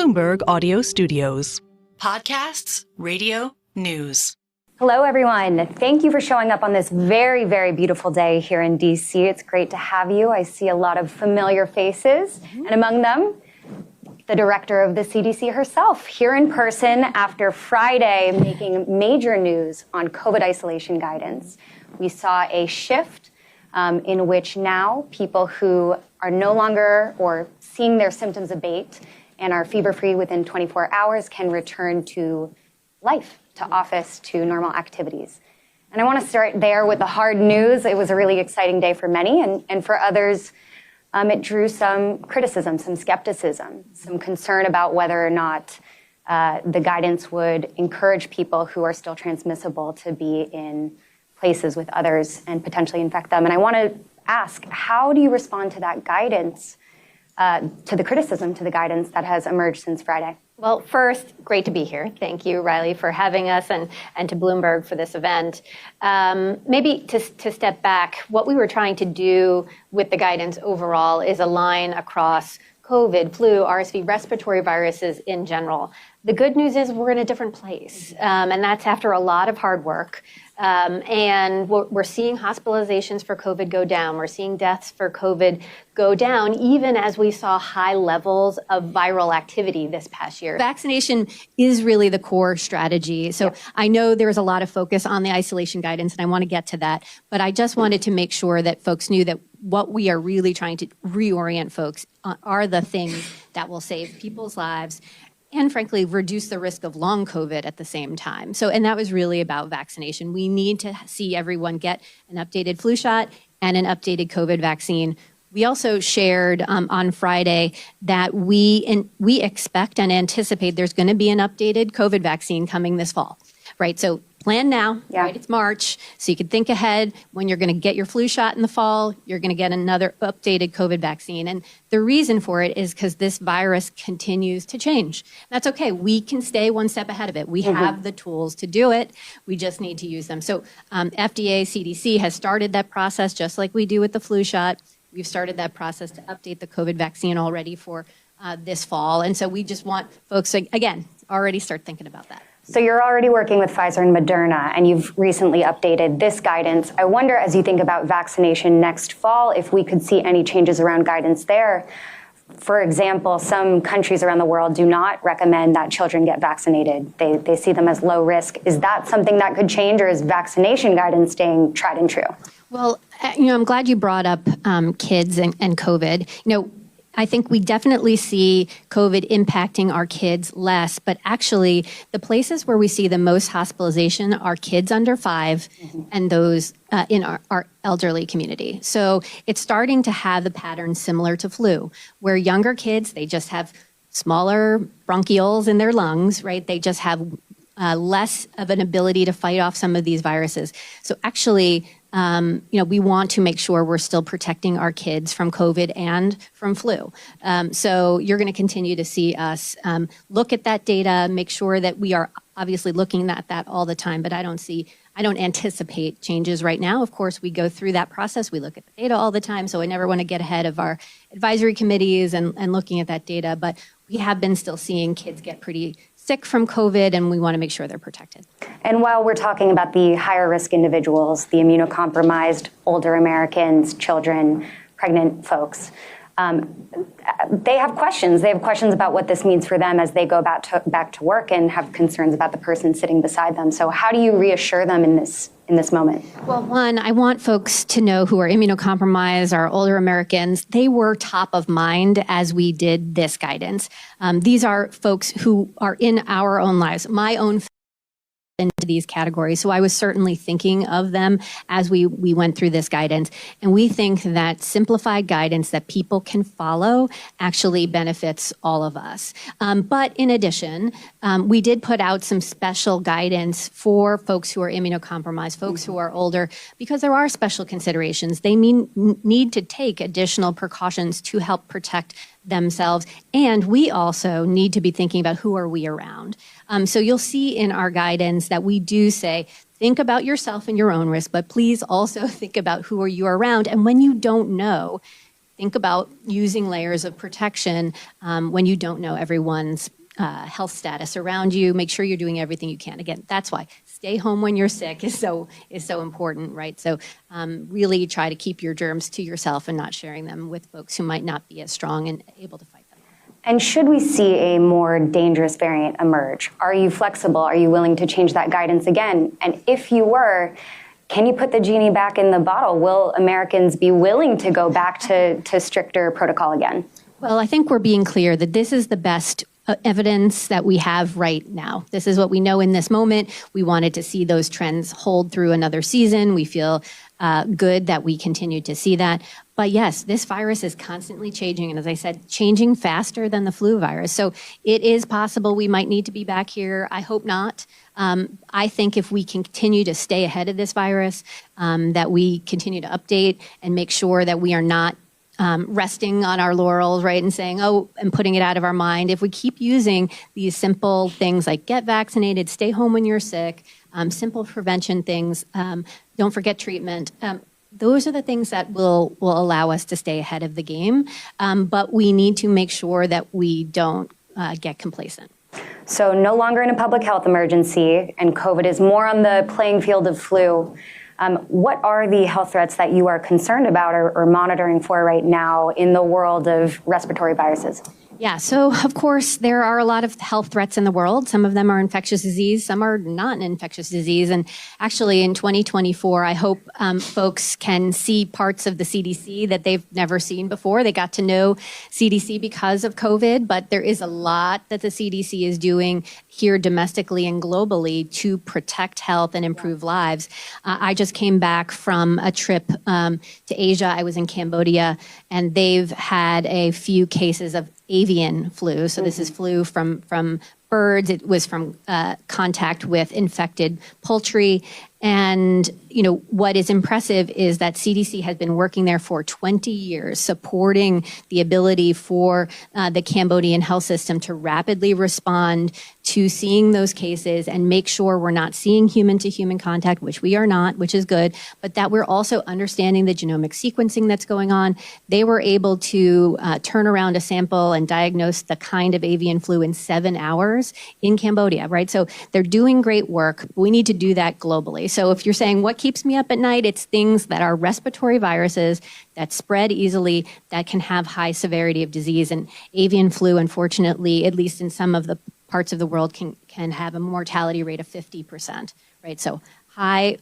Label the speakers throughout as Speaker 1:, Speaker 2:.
Speaker 1: Bloomberg Audio Studios.
Speaker 2: Podcasts, radio, news.
Speaker 3: Hello, everyone. Thank you for showing up on this very, very beautiful day here in DC. It's great to have you. I see a lot of familiar faces, and among them, the director of the CDC herself, here in person after Friday making major news on COVID isolation guidance. We saw a shift in which now people who are no longer or seeing their symptoms abate and are fever-free within 24 hours can return to life, to office, to normal activities. And I want to start there with the hard news. It was a really exciting day for many, and for others, it drew some criticism, some skepticism, some concern about whether or not the guidance would encourage people who are still transmissible to be in places with others and potentially infect them. And I want to ask, how do you respond to that guidance, to the criticism, to the guidance that has emerged since Friday?
Speaker 4: Well, first, great to be here. Thank you, Riley, for having us and to Bloomberg for this event. Maybe to step back, what we were trying to do with the guidance overall is align across COVID, flu, RSV, respiratory viruses in general. The good news is we're in a different place, and that's after a lot of hard work. And we're seeing hospitalizations for COVID go down. We're seeing deaths for COVID go down, even as we saw high levels of viral activity this past year. Vaccination is really the core strategy. So I know there was a lot of focus on the isolation guidance, and I want to get to that. But I just wanted to make sure that folks knew that what we are really trying to reorient folks are the things that will save people's lives and frankly, reduce the risk of long COVID at the same time. So, and that was really about vaccination. We need to see everyone get an updated flu shot and an updated COVID vaccine. We also shared on Friday that we expect and anticipate there's going to be an updated COVID vaccine coming this fall, right? So plan now, right? It's March, so you can think ahead. When you're going to get your flu shot in the fall, you're going to get another updated COVID vaccine. And the reason for it is because this virus continues to change. That's okay. We can stay one step ahead of it. We have the tools to do it. We just need to use them. So FDA, CDC has started that process just like we do with the flu shot. We've started that process to update the COVID vaccine already for this fall. And so we just want folks to, again, already start thinking about that.
Speaker 3: So you're already working with Pfizer and Moderna, and you've recently updated this guidance. I wonder, as you think about vaccination next fall, if we could see any changes around guidance there. For example, some countries around the world do not recommend that children get vaccinated. They see them as low risk. Is that something that could change, or is vaccination guidance staying tried and true?
Speaker 4: Well, I'm glad you brought up kids and COVID. I think we definitely see COVID impacting our kids less, but actually the places where we see the most hospitalization are kids under 5 and those in our elderly community. So it's starting to have the pattern similar to flu, where younger kids, they just have smaller bronchioles in their lungs, right? They just have less of an ability to fight off some of these viruses. So actually, we want to make sure we're still protecting our kids from COVID and from flu. So you're going to continue to see us look at that data, make sure that we are obviously looking at that all the time, but I don't anticipate changes right now. Of course, we go through that process. We look at the data all the time, so I never want to get ahead of our advisory committees and looking at that data, but we have been still seeing kids get pretty sick from COVID, and we want to make sure they're protected.
Speaker 3: And while we're talking about the higher risk individuals, the immunocompromised, older Americans, children, pregnant folks, they have questions. They have questions about what this means for them as they go back to work and have concerns about the person sitting beside them. So how do you reassure them in this moment?
Speaker 4: Well, one, I want folks to know who are immunocompromised, our older Americans, they were top of mind as we did this guidance. These are folks who are in our own lives, my own into these categories. So I was certainly thinking of them as we went through this guidance. And we think that simplified guidance that people can follow actually benefits all of us. But in addition, we did put out some special guidance for folks who are immunocompromised, folks who are older, because there are special considerations. They need to take additional precautions to help protect themselves. And we also need to be thinking about who are we around. So you'll see in our guidance that we do say, think about yourself and your own risk, but please also think about who are you around. And when you don't know, think about using layers of protection when you don't know everyone's health status around you. Make sure you're doing everything you can. Again, that's why stay home when you're sick is so important, right? So really try to keep your germs to yourself and not sharing them with folks who might not be as strong and able to fight them.
Speaker 3: And should we see a more dangerous variant emerge? Are you flexible? Are you willing to change that guidance again? And if you were, can you put the genie back in the bottle? Will Americans be willing to go back to stricter protocol again?
Speaker 4: Well, I think we're being clear that this is the best evidence that we have right now. This is what we know in this moment. We wanted to see those trends hold through another season. We feel good that we continue to see that. But yes, this virus is constantly changing. And as I said, changing faster than the flu virus. So it is possible we might need to be back here. I hope not. I think if we continue to stay ahead of this virus, that we continue to update and make sure that we are not resting on our laurels, right, and saying, and putting it out of our mind. If we keep using these simple things like get vaccinated, stay home when you're sick, simple prevention things, don't forget treatment, those are the things that will allow us to stay ahead of the game. But we need to make sure that we don't get complacent.
Speaker 3: So no longer in a public health emergency, and COVID is more on the playing field of flu. What are the health threats that you are concerned about or monitoring for right now in the world of respiratory viruses?
Speaker 4: Yeah, so of course, there are a lot of health threats in the world. Some of them are infectious disease, some are not an infectious disease. And actually in 2024, I hope folks can see parts of the CDC that they've never seen before. They got to know CDC because of COVID, but there is a lot that the CDC is doing here domestically and globally to protect health and improve lives. I just came back from a trip to Asia. I was in Cambodia, and they've had a few cases of avian flu. So this is flu from birds. It was from contact with infected poultry. And, you know, what is impressive is that CDC has been working there for 20 years, supporting the ability for the Cambodian health system to rapidly respond to seeing those cases and make sure we're not seeing human-to-human contact, which we are not, which is good, but that we're also understanding the genomic sequencing that's going on. They were able to turn around a sample and diagnose the kind of avian flu in 7 hours in Cambodia, right? So they're doing great work. We need to do that globally. So if you're saying, what keeps me up at night? It's things that are respiratory viruses that spread easily, that can have high severity of disease. And avian flu, unfortunately, at least in some of the parts of the world, can have a mortality rate of 50%, right? So high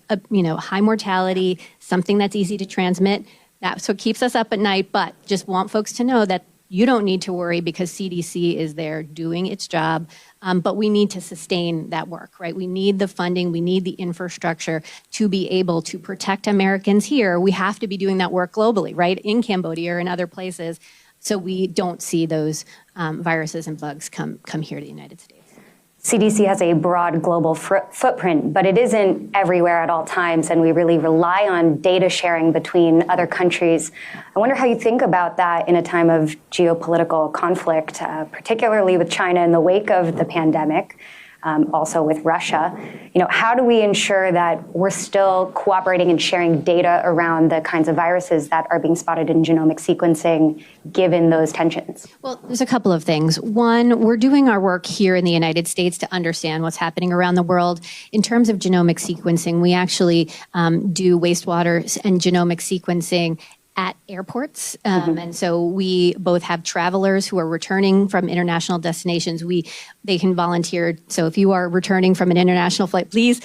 Speaker 4: mortality, something that's easy to transmit. That's what keeps us up at night, but just want folks to know that you don't need to worry because CDC is there doing its job, but we need to sustain that work, right? We need the funding, we need the infrastructure to be able to protect Americans here. We have to be doing that work globally, right? In Cambodia or in other places, so we don't see those viruses and bugs come here to the United States.
Speaker 3: CDC has a broad global footprint, but it isn't everywhere at all times, and we really rely on data sharing between other countries. I wonder how you think about that in a time of geopolitical conflict, particularly with China in the wake of the pandemic, also with Russia. You know, how do we ensure that we're still cooperating and sharing data around the kinds of viruses that are being spotted in genomic sequencing, given those tensions? Well,
Speaker 4: there's a couple of things. One, we're doing our work here in the United States to understand what's happening around the world. In terms of genomic sequencing, we actually do wastewater and genomic sequencing at airports. And so we both have travelers who are returning from international destinations. They can volunteer. So if you are returning from an international flight, please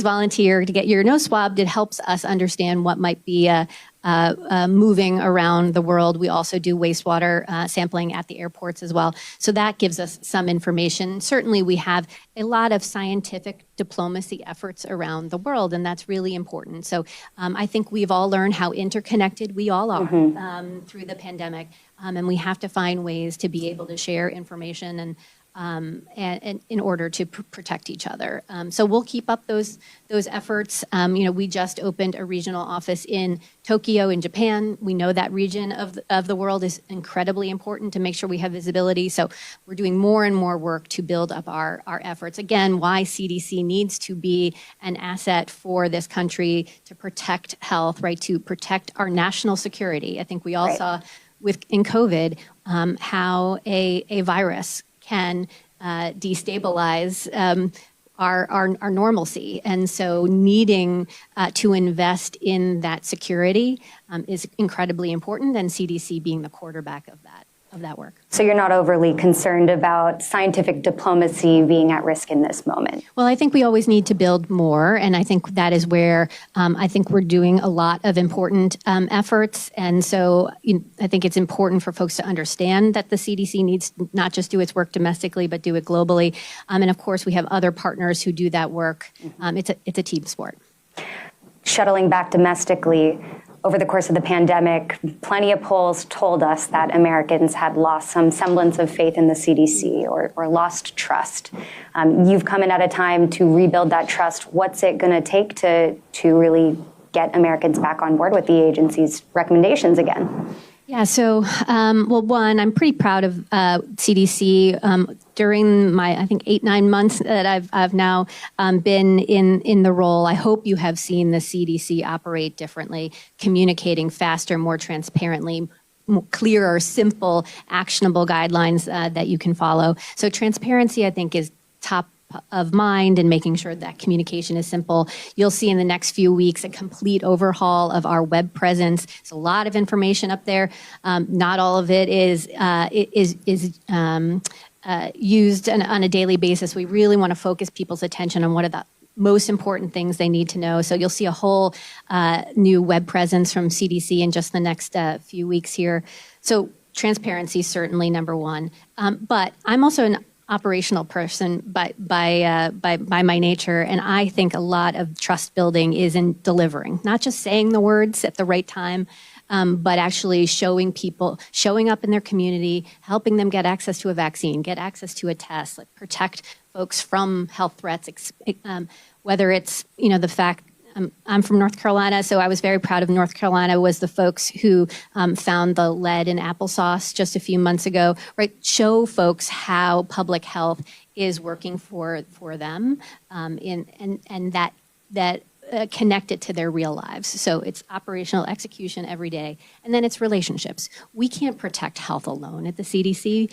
Speaker 4: volunteer to get your nose swabbed. It helps us understand what might be moving around the world. We also do wastewater sampling at the airports as well. So that gives us some information. Certainly we have a lot of scientific diplomacy efforts around the world, and that's really important. So I think we've all learned how interconnected we all are through the pandemic, and we have to find ways to be able to share information and in order to protect each other. So we'll keep up those efforts. We just opened a regional office in Tokyo in Japan. We know that region of the world is incredibly important to make sure we have visibility. So we're doing more and more work to build up our efforts. Again, why CDC needs to be an asset for this country to protect health, right? To protect our national security. I think we all saw in COVID, how a virus can destabilize our normalcy. And so needing to invest in that security is incredibly important, and CDC being the quarterback of that work.
Speaker 3: So you're not overly concerned about scientific diplomacy being at risk in this moment?
Speaker 4: Well, I think we always need to build more, and I think that is where I think we're doing a lot of important efforts. And so I think it's important for folks to understand that the CDC needs to not just do its work domestically, but do it globally. And of course, we have other partners who do that work. It's a team sport.
Speaker 3: Shuttling back domestically, over the course of the pandemic, plenty of polls told us that Americans had lost some semblance of faith in the CDC or lost trust. You've come in at a time to rebuild that trust. What's it going to take to really get Americans back on board with the agency's recommendations again?
Speaker 4: Yeah, so, well, one, I'm pretty proud of CDC. During my, I think, 8-9 months that I've now been in the role, I hope you have seen the CDC operate differently, communicating faster, more transparently, clearer, simple, actionable guidelines that you can follow. So transparency, I think, is top of mind, and making sure that communication is simple. You'll see in the next few weeks a complete overhaul of our web presence. There's a lot of information up there. Not all of it is used on a daily basis. We really want to focus people's attention on what are the most important things they need to know. So you'll see a whole new web presence from CDC in just the next few weeks here. So transparency is certainly number one. But I'm also an operational person by my nature, and I think a lot of trust building is in delivering, not just saying the words at the right time, but actually showing up in their community, helping them get access to a vaccine, get access to a test, like protect folks from health threats, whether it's the fact. I'm from North Carolina, so I was very proud of North Carolina was the folks who found the lead in applesauce just a few months ago, right? Show folks how public health is working for them and that connect it to their real lives. So it's operational execution every day. And then it's relationships. We can't protect health alone at the CDC.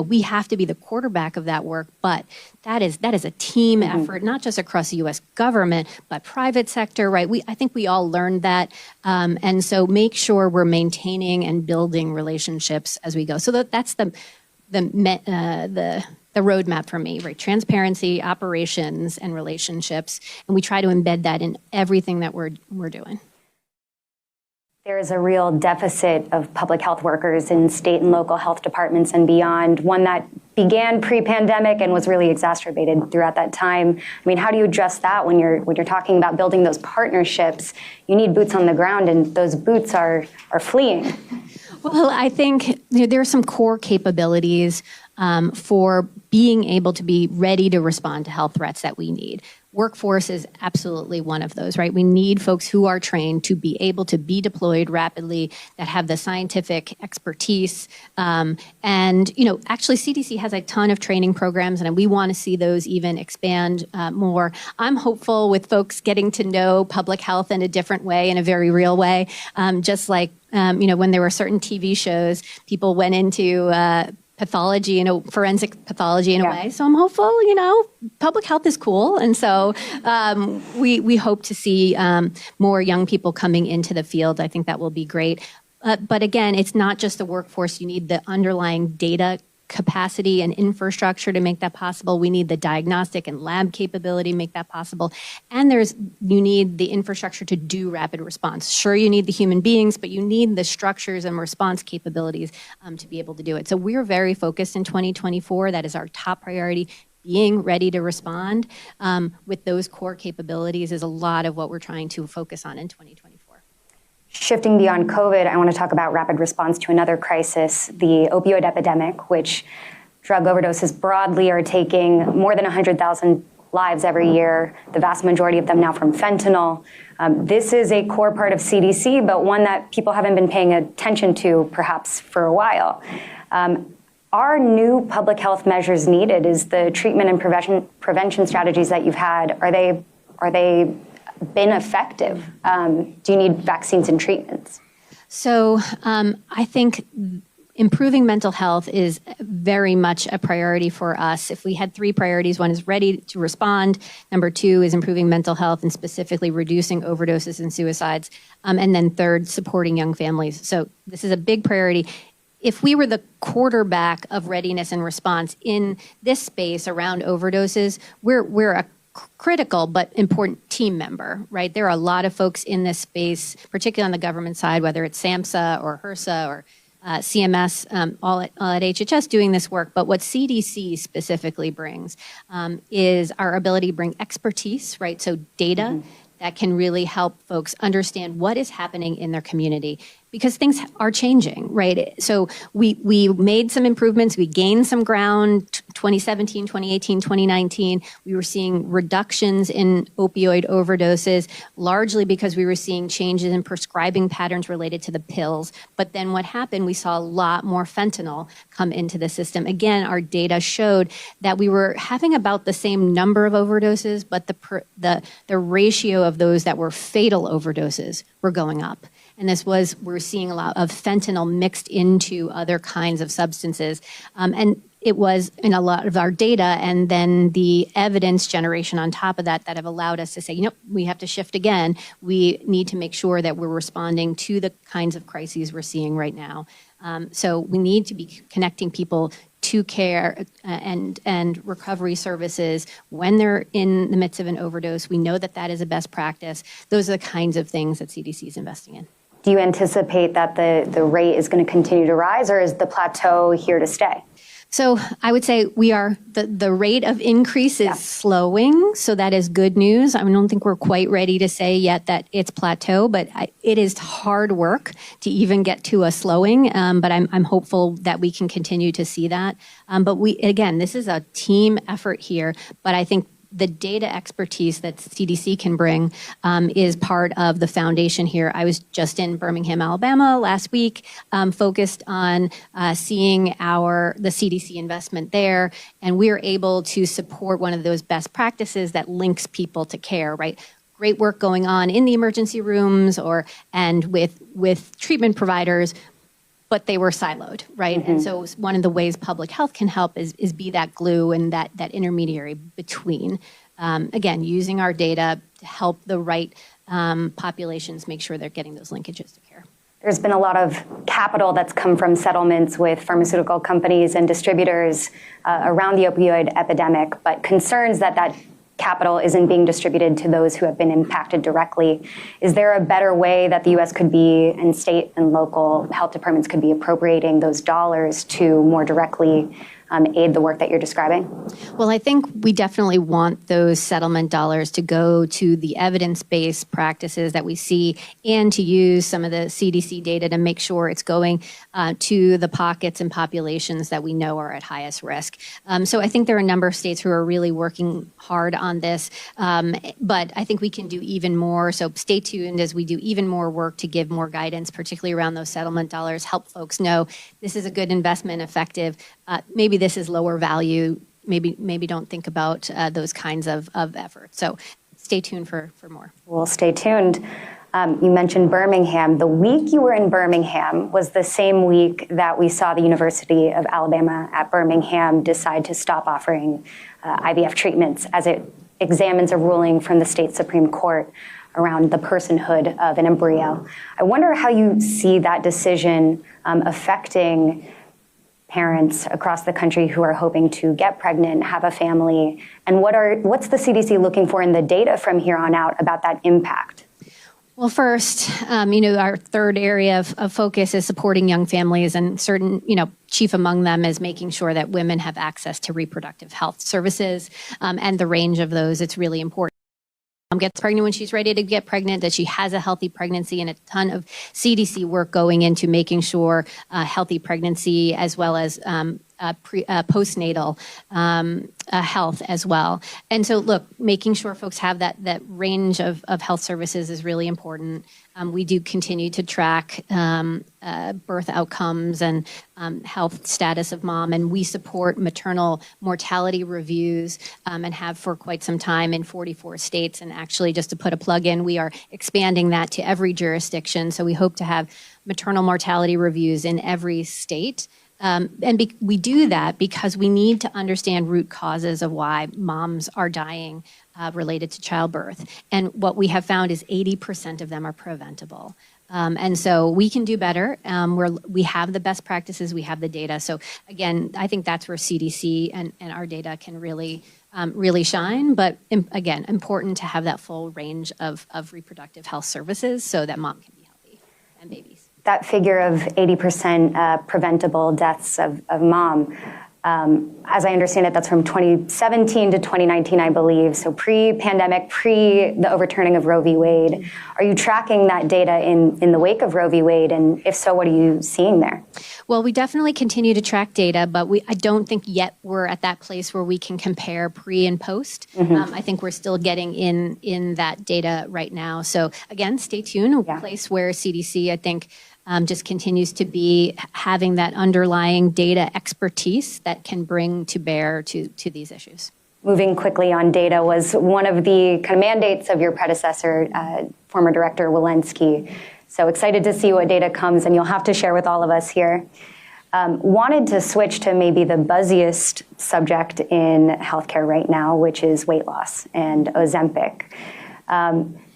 Speaker 4: We have to be the quarterback of that work, but that is a team effort, not just across the U.S. government, but private sector, right? I think we all learned that. And so make sure we're maintaining and building relationships as we go. So that's the roadmap for me, right? Transparency, operations, and relationships. And we try to embed that in everything that we're doing.
Speaker 3: There is a real deficit of public health workers in state and local health departments and beyond, one that began pre-pandemic and was really exacerbated throughout that time. I mean, how do you address that when you're talking about building those partnerships? You need boots on the ground, and those boots are fleeing.
Speaker 4: Well, I think there are some core capabilities for being able to be ready to respond to health threats that we need. Workforce is absolutely one of those, right? We need folks who are trained to be able to be deployed rapidly, that have the scientific expertise. Actually CDC has a ton of training programs, and we want to see those even expand more. I'm hopeful with folks getting to know public health in a different way, in a very real way. Just like, when there were certain TV shows, people went into pathology, forensic pathology in a way. So I'm hopeful, public health is cool. And so we hope to see more young people coming into the field. I think that will be great. But again, it's not just the workforce. You need the underlying data capacity and infrastructure to make that possible. We need the diagnostic and lab capability to make that possible. And you need the infrastructure to do rapid response. Sure, you need the human beings, but you need the structures and response capabilities to be able to do it. So we're very focused in 2024. That is our top priority. Being ready to respond with those core capabilities is a lot of what we're trying to focus on in 2024.
Speaker 3: Shifting beyond COVID, I want to talk about rapid response to another crisis, the opioid epidemic, which drug overdoses broadly are taking more than 100,000 lives every year, the vast majority of them now from fentanyl. This is a core part of CDC, but one that people haven't been paying attention to perhaps for a while. Are new public health measures needed? Is the treatment and prevention strategies that you've had, are they been effective? Do you need vaccines and treatments?
Speaker 4: So I think improving mental health is very much a priority for us. If we had 3 priorities, one is ready to respond. Number 2 is improving mental health and specifically reducing overdoses and suicides. And then 3rd, supporting young families. So this is a big priority. If we were the quarterback of readiness and response in this space around overdoses, we're a critical but important team member, right? There are a lot of folks in this space, particularly on the government side, whether it's SAMHSA or HRSA or CMS, all at HHS doing this work. But what CDC specifically brings is our ability to bring expertise, right? So data that can really help folks understand what is happening in their community, because things are changing, right? So we made some improvements, we gained some ground, 2017, 2018, 2019. We were seeing reductions in opioid overdoses, largely because we were seeing changes in prescribing patterns related to the pills. But then what happened, we saw a lot more fentanyl come into the system. Again, our data showed that we were having about the same number of overdoses, but the ratio of those that were fatal overdoses were going up. And we're seeing a lot of fentanyl mixed into other kinds of substances. And it was in a lot of our data and then the evidence generation on top of that have allowed us to say, we have to shift again. We need to make sure that we're responding to the kinds of crises we're seeing right now. So we need to be connecting people to care and recovery services when they're in the midst of an overdose. We know that is a best practice. Those are the kinds of things that CDC is investing in.
Speaker 3: Do you anticipate that the rate is going to continue to rise, or is the plateau here to stay?
Speaker 4: So I would say the rate of increase is slowing, so that is good news. I don't think we're quite ready to say yet that it's plateau, but it is hard work to even get to a slowing, but I'm hopeful that we can continue to see that. But this is a team effort here, but I think the data expertise that CDC can bring is part of the foundation here. I was just in Birmingham, Alabama last week, focused on seeing the CDC investment there, and we're able to support one of those best practices that links people to care, right? Great work going on in the emergency rooms and with treatment providers, but they were siloed, right? Mm-hmm. And so one of the ways public health can help is be that glue and that intermediary between, again, using our data to help the right populations make sure they're getting those linkages to care.
Speaker 3: There's been a lot of capital that's come from settlements with pharmaceutical companies and distributors around the opioid epidemic, but concerns that capital isn't being distributed to those who have been impacted directly. Is there a better way that the U.S. could be, and state and local health departments could be appropriating those dollars to more directly aid the work that you're describing?
Speaker 4: Well, I think we definitely want those settlement dollars to go to the evidence-based practices that we see and to use some of the CDC data to make sure it's going to the pockets and populations that we know are at highest risk. So I think there are a number of states who are really working hard on this, but I think we can do even more. So stay tuned as we do even more work to give more guidance, particularly around those settlement dollars, help folks know this is a good investment, effective. Maybe this is lower value. Maybe don't think about those kinds of efforts. So stay tuned for more.
Speaker 3: We'll stay tuned. You mentioned Birmingham. The week you were in Birmingham was the same week that we saw the University of Alabama at Birmingham decide to stop offering IVF treatments as it examines a ruling from the state Supreme Court around the personhood of an embryo. I wonder how you see that decision affecting parents across the country who are hoping to get pregnant, have a family, and what's the CDC looking for in the data from here on out about that impact?
Speaker 4: Well, first, our third area of focus is supporting young families, and chief among them is making sure that women have access to reproductive health services and the range of those. It's really important. Gets pregnant when she's ready to get pregnant, that she has a healthy pregnancy, and a ton of CDC work going into making sure healthy pregnancy as well as postnatal health as well. And so, look, making sure folks have that range of health services is really important. We do continue to track birth outcomes and health status of mom, and we support maternal mortality reviews and have for quite some time in 44 states. And actually, just to put a plug in, we are expanding that to every jurisdiction. So we hope to have maternal mortality reviews in every state. We do that because we need to understand root causes of why moms are dying related to childbirth. And what we have found is 80% of them are preventable. And so we can do better. We have the best practices, we have the data. So again, I think that's where CDC and our data can really shine. But again, important to have that full range of reproductive health services so that mom can be healthy and babies.
Speaker 3: That figure of 80% preventable deaths of mom, as I understand it, that's from 2017 to 2019, I believe. So pre-pandemic, pre the overturning of Roe v. Wade. Are you tracking that data in the wake of Roe v. Wade? And if so, what are you seeing there?
Speaker 4: Well, we definitely continue to track data, but I don't think yet we're at that place where we can compare pre and post. I think we're still getting in that data right now. So again, stay tuned. A place where CDC, I think, just continues to be having that underlying data expertise that can bring to bear to these issues.
Speaker 3: Moving quickly on data was one of the kind of mandates of your predecessor, former Director Walensky. So excited to see what data comes, and you'll have to share with all of us here. Wanted to switch to maybe the buzziest subject in healthcare right now, which is weight loss and Ozempic.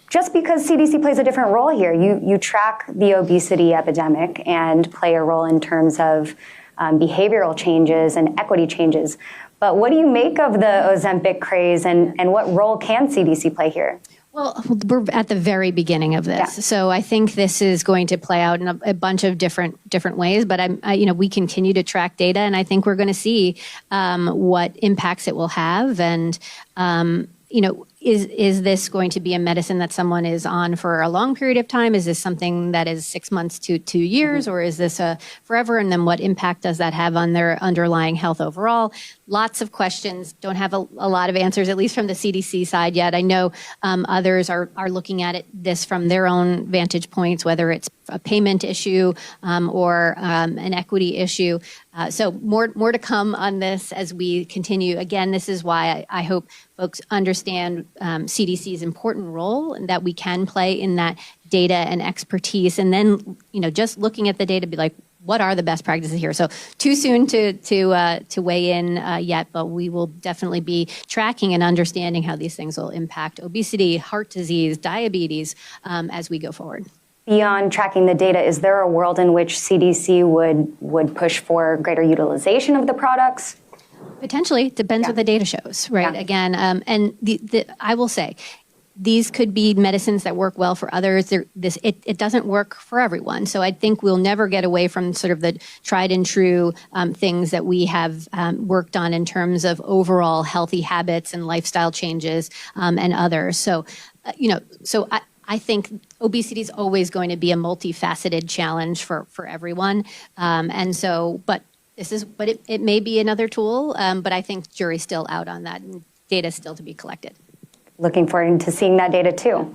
Speaker 3: Just because CDC plays a different role here, you track the obesity epidemic and play a role in terms of behavioral changes and equity changes. But what do you make of the Ozempic craze, and what role can CDC play here?
Speaker 4: Well, we're at the very beginning of this, so I think this is going to play out in a bunch of different ways. But we continue to track data, and I think we're going to see what impacts it will have, and is this going to be a medicine that someone is on for a long period of time? Is this something that is 6 months to 2 years, or is this a forever? And then what impact does that have on their underlying health overall? Lots of questions. Don't have a lot of answers, at least from the CDC side yet. I know others are looking at this from their own vantage points, whether it's a payment issue or an equity issue. So more to come on this as we continue. Again, this is why I hope folks understand CDC's important role and that we can play in that data and expertise. And then, just looking at the data, be like, what are the best practices here? So too soon to weigh in yet, but we will definitely be tracking and understanding how these things will impact obesity, heart disease, diabetes as we go forward.
Speaker 3: Beyond tracking the data, is there a world in which CDC would push for greater utilization of the products?
Speaker 4: Potentially. Depends what the data shows, right? Yeah. Again, and I will say, these could be medicines that work well for others. It doesn't work for everyone. So I think we'll never get away from sort of the tried and true things that we have worked on in terms of overall healthy habits and lifestyle changes and others. So, I think obesity is always going to be a multifaceted challenge for everyone. But it may be another tool, but I think jury's still out on that, and data still to be collected. Looking forward to seeing that data too.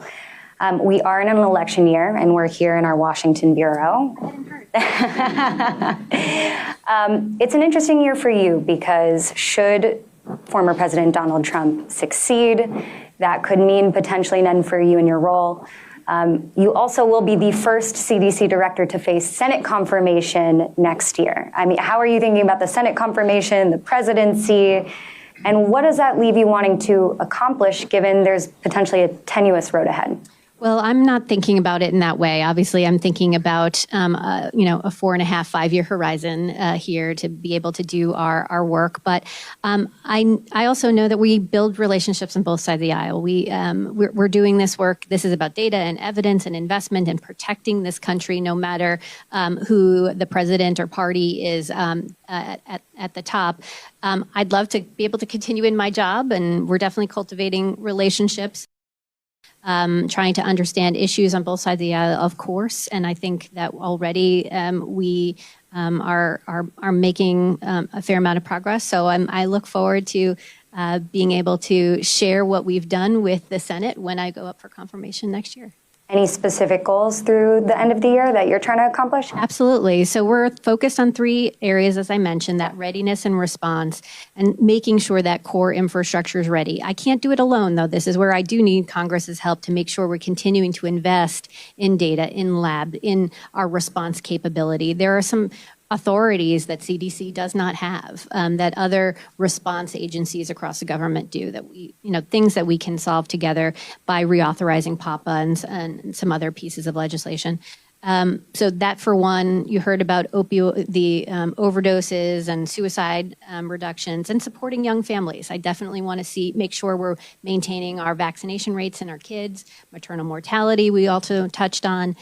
Speaker 3: We are in an election year, and we're here in our Washington bureau. It's an interesting year for you because should former President Donald Trump succeed, that could mean potentially an end for you in your role. You also will be the first CDC director to face Senate confirmation next year. I mean, how are you thinking about the Senate confirmation, the presidency, and what does that leave you wanting to accomplish given there's potentially a tenuous road ahead? Well, I'm not thinking about it in that way. Obviously, I'm thinking about, a 4.5, 5-year horizon here to be able to do our work. But I also know that we build relationships on both sides of the aisle. We're doing this work. This is about data and evidence and investment and protecting this country, no matter who the president or party is at the top. I'd love to be able to continue in my job, and we're definitely cultivating relationships.
Speaker 4: trying to understand issues on both sides of the aisle, of course. And I think that already we are making a fair amount of progress. So I look forward to being able to share what we've done with the Senate when I go up for confirmation next year.
Speaker 3: Any specific goals through the end of the year that you're trying to accomplish?
Speaker 4: Absolutely. So we're focused on 3 areas, as I mentioned, that readiness and response, and making sure that core infrastructure is ready. I can't do it alone, though. This is where I do need Congress's help to make sure we're continuing to invest in data, in lab, in our response capability. There are some authorities that CDC does not have, that other response agencies across the government do, that we, things that we can solve together by reauthorizing PAPA and some other pieces of legislation. So that, for one, you heard about the overdoses and suicide reductions and supporting young families. I definitely want to make sure we're maintaining our vaccination rates in our kids, maternal mortality we also touched on.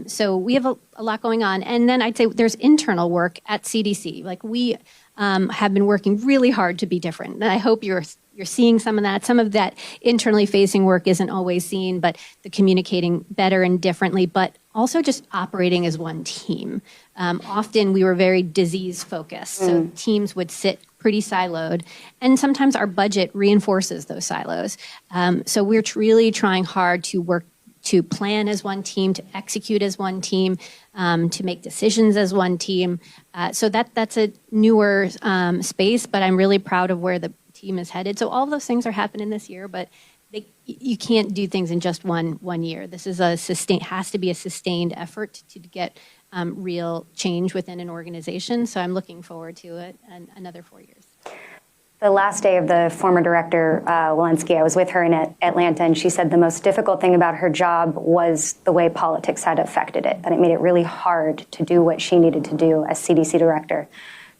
Speaker 4: So we have a lot going on. And then I'd say there's internal work at CDC. Like, we have been working really hard to be different. And I hope you're seeing some of that. Some of that internally facing work isn't always seen, but the communicating better and differently, but also just operating as one team. Often we were very disease focused, so teams would sit pretty siloed, and sometimes our budget reinforces those silos. So we're really trying hard to work to plan as one team, to execute as one team, to make decisions as one team. So that's a newer space, but I'm really proud of where the team is headed. So all of those things are happening this year, but you can't do things in just one year. This is has to be a sustained effort to get real change within an organization. So I'm looking forward to it and another 4 years.
Speaker 3: The last day of the former director, Walensky, I was with her in Atlanta, and she said the most difficult thing about her job was the way politics had affected it, that it made it really hard to do what she needed to do as CDC director.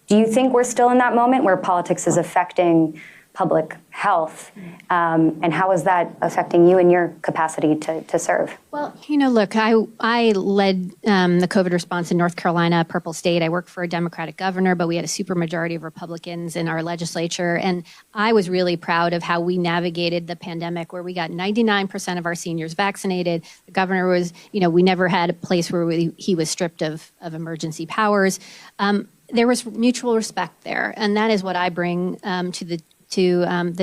Speaker 3: Do you think we're still in that moment where politics is affecting public health? And how is that affecting you in your capacity to serve?
Speaker 4: Well, look, I led the COVID response in North Carolina, Purple State. I worked for a Democratic governor, but we had a supermajority of Republicans in our legislature. And I was really proud of how we navigated the pandemic, where we got 99% of our seniors vaccinated. The governor was, we never had a place where he was stripped of emergency powers. There was mutual respect there. And that is what I bring to the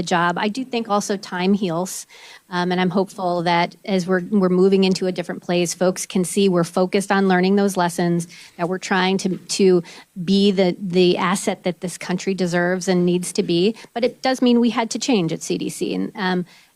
Speaker 4: job. I do think also time heals, and I'm hopeful that as we're moving into a different place, folks can see we're focused on learning those lessons, that we're trying to be the asset that this country deserves and needs to be. But it does mean we had to change at CDC,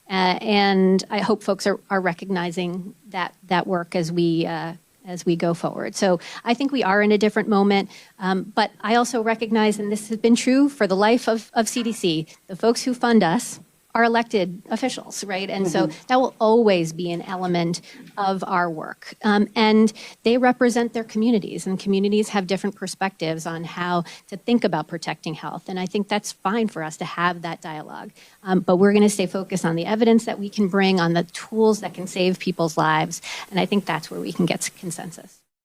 Speaker 4: and I hope folks are recognizing that work as we go forward. So I think we are in a different moment, but I also recognize, and this has been true for the life of CDC, the folks who fund us are elected officials, right? And so that will always be an element of our work. And they represent their communities, and communities have different perspectives on how to think about protecting health. And I think that's fine for us to have that dialogue. But we're going to stay focused on the evidence that we can bring, on the tools that can save people's lives. And I think that's where we can get consensus.